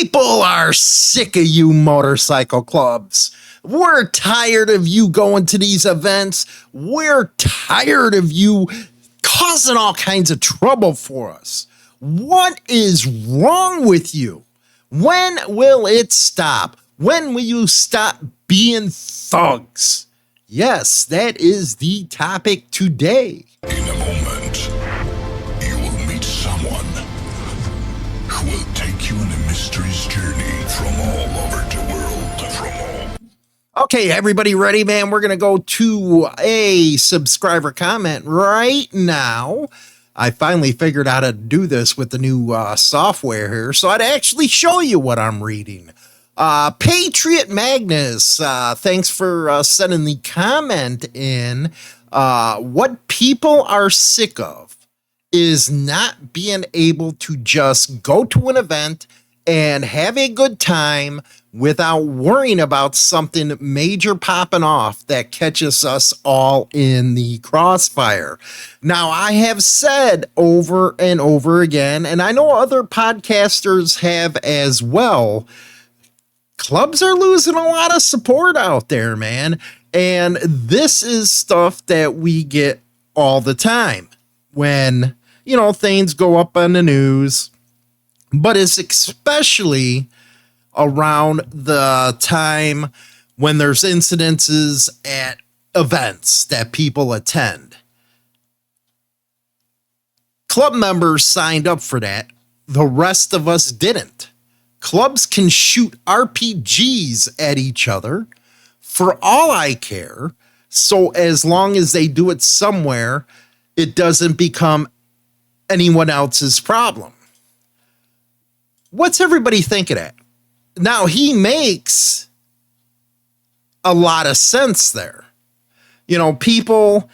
People are sick of you motorcycle clubs. We're tired of you going to these events. We're tired of you causing all kinds of trouble for us. What is wrong with you? When will it stop? When will you stop being thugs? Yes, that is the topic today. In a moment, you will meet someone who will take you on a mystery's journey from all over the world. Okay, everybody ready, man? We're going to go to a subscriber comment right now. I finally figured out how to do this with the new software here, so I'd actually show you what I'm reading. Patriot Magnus, thanks for sending the comment in. What people are sick of is not being able to just go to an event and have a good time without worrying about something major popping off that catches us all in the crossfire. Now, I have said over and over again, and I know other podcasters have as well, clubs are losing a lot of support out there, man. And this is stuff that we get all the time when, you know, things go up on the news. But it's especially around the time when there's incidences at events that people attend. Club members signed up for that. The rest of us didn't. Clubs can shoot RPGs at each other for all I care. So as long as they do it somewhere, it doesn't become anyone else's problem. What's everybody thinking at? Now, he makes a lot of sense there. You know, people,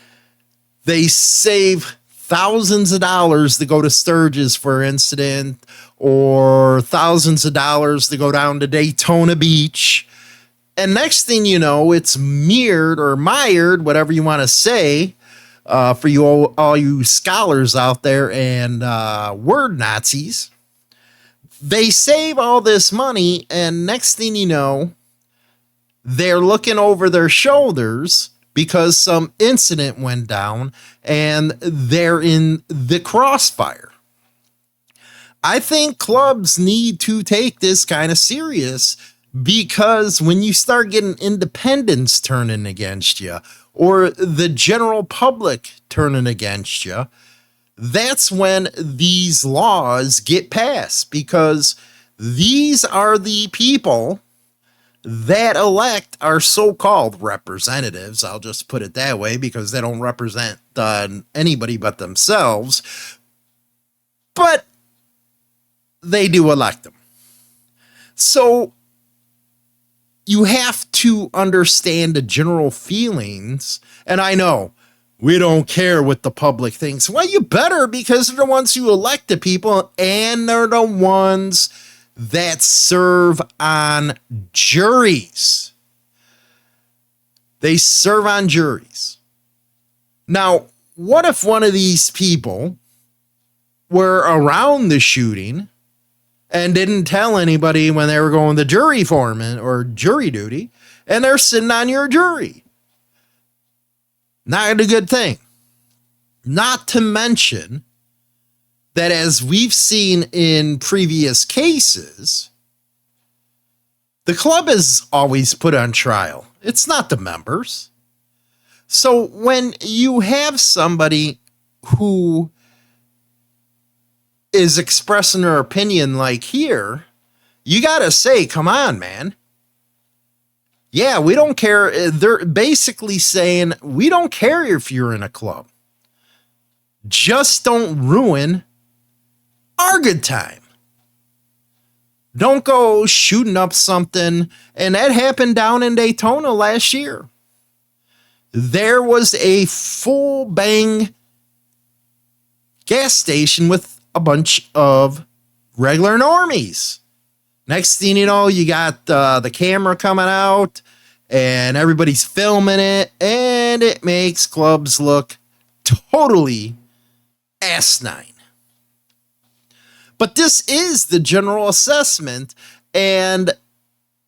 they save thousands of dollars to go to Sturgis, for instance, or thousands of dollars to go down to Daytona Beach. And next thing you know, it's mired, whatever you want to say, for you all you scholars out there and word Nazis. They save all this money, and next thing you know, they're looking over their shoulders because some incident went down and they're in the crossfire. I think clubs need to take this kind of serious, because when you start getting independents turning against you or the general public turning against you, that's when these laws get passed, because these are the people that elect our so-called representatives. I'll just put it that way, because they don't represent anybody but themselves, but they do elect them. So you have to understand the general feelings, and I know we don't care what the public thinks. Well, you better, because they're the ones who elect the people, and they're the ones that serve on juries. They serve on juries. Now, what if one of these people were around the shooting and didn't tell anybody when they were going to jury foreman or jury duty, and they're sitting on your jury? Not a good thing. Not to mention that, as we've seen in previous cases, the club is always put on trial. It's not the members. So when you have somebody who is expressing their opinion like here, you got to say, come on, man. Yeah, we don't care. They're basically saying, we don't care if you're in a club. Just don't ruin our good time. Don't go shooting up something. And that happened down in Daytona last year. There was a full bang gas station with a bunch of regular normies. Next thing you know, you got the camera coming out and everybody's filming it, and it makes clubs look totally asinine. But this is the general assessment. And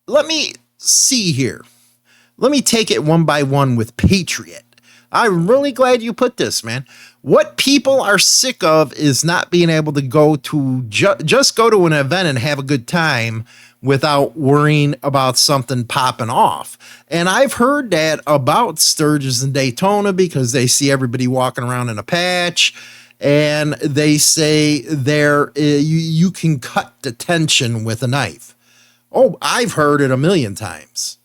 let me see here. Let me take it one by one with Patriot. I'm really glad you put this, man. What people are sick of is not being able to go to just go to an event and have a good time without worrying about something popping off. And I've heard that about Sturgis and Daytona because they see everybody walking around in a patch, and they say you can cut the tension with a knife. Oh, I've heard it a million times.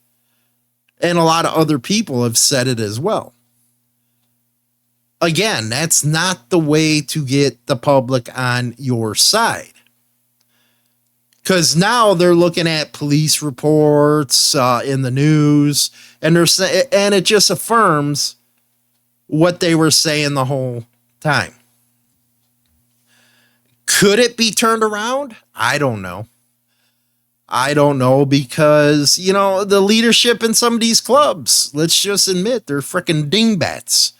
And a lot of other people have said it as well. Again, that's not the way to get the public on your side. Because now they're looking at police reports in the news, and it just affirms what they were saying the whole time. Could it be turned around? I don't know. I don't know because, the leadership in some of these clubs, let's just admit, they're freaking dingbats.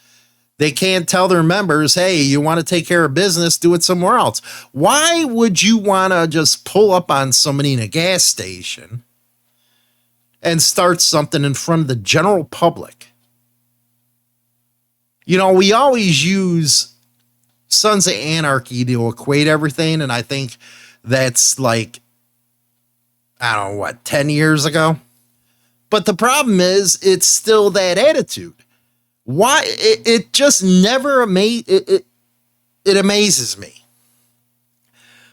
They can't tell their members, hey, you want to take care of business, do it somewhere else. Why would you want to just pull up on somebody in a gas station and start something in front of the general public? We always use Sons of Anarchy to equate everything, and I think that's like, 10 years ago? But the problem is, it's still that attitude. Why? It just never it amazes me.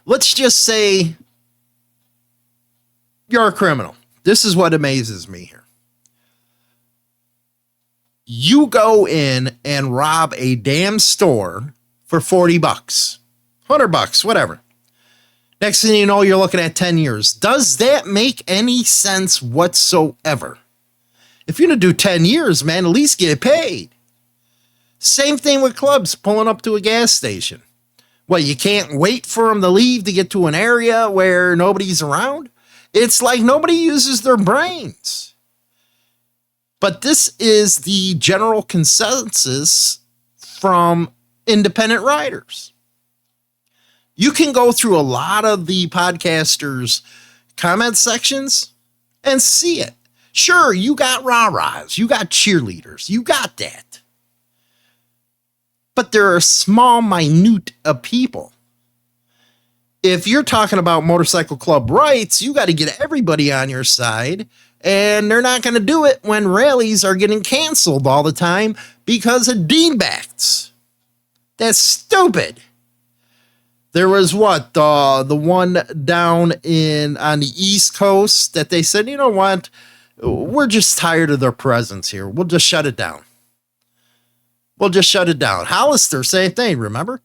Let's just say you're a criminal. This is what amazes me here. You go in and rob a damn store for $40, $100, whatever. Next thing you know, you're looking at 10 years. Does that make any sense whatsoever? If you're going to do 10 years, man, at least get paid. Same thing with clubs pulling up to a gas station. Well, you can't wait for them to leave to get to an area where nobody's around. It's like nobody uses their brains. But this is the general consensus from independent writers. You can go through a lot of the podcasters' comment sections and see it. Sure, you got rah-rahs, you got cheerleaders, you got that. But there are a small minute of people. If you're talking about motorcycle club rights, you got to get everybody on your side, and they're not going to do it when rallies are getting canceled all the time because of deanbacks. That's stupid. There was the one down on the East Coast that they said, you know what? We're just tired of their presence here. We'll just shut it down. Hollister, same thing, remember?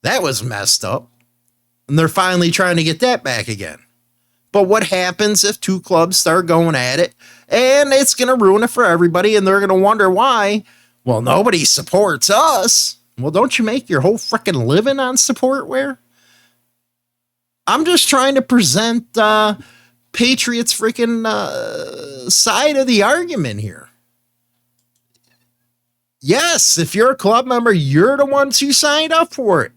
That was messed up. And they're finally trying to get that back again. But what happens if two clubs start going at it? And it's going to ruin it for everybody, and they're going to wonder why. Well, nobody supports us. Well, don't you make your whole freaking living on support wear? I'm just trying to present Patriot's freaking side of the argument here. Yes, if you're a club member, you're the ones who signed up for it.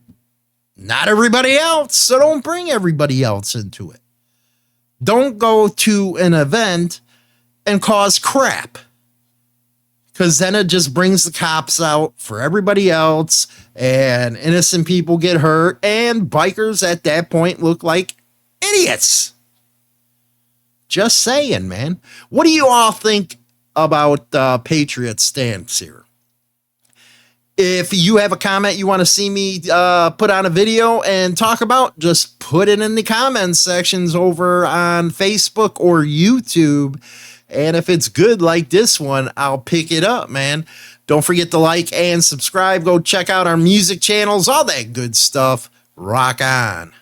Not everybody else, so don't bring everybody else into it. Don't go to an event and cause crap. Because then it just brings the cops out for everybody else, and innocent people get hurt, and bikers at that point look like idiots. Just saying, man. What do you all think about Patriot's stance here? If you have a comment you want to see me put on a video and talk about, just put it in the comments sections over on Facebook or YouTube. And if it's good like this one, I'll pick it up, man. Don't forget to like and subscribe. Go check out our music channels, all that good stuff. Rock on.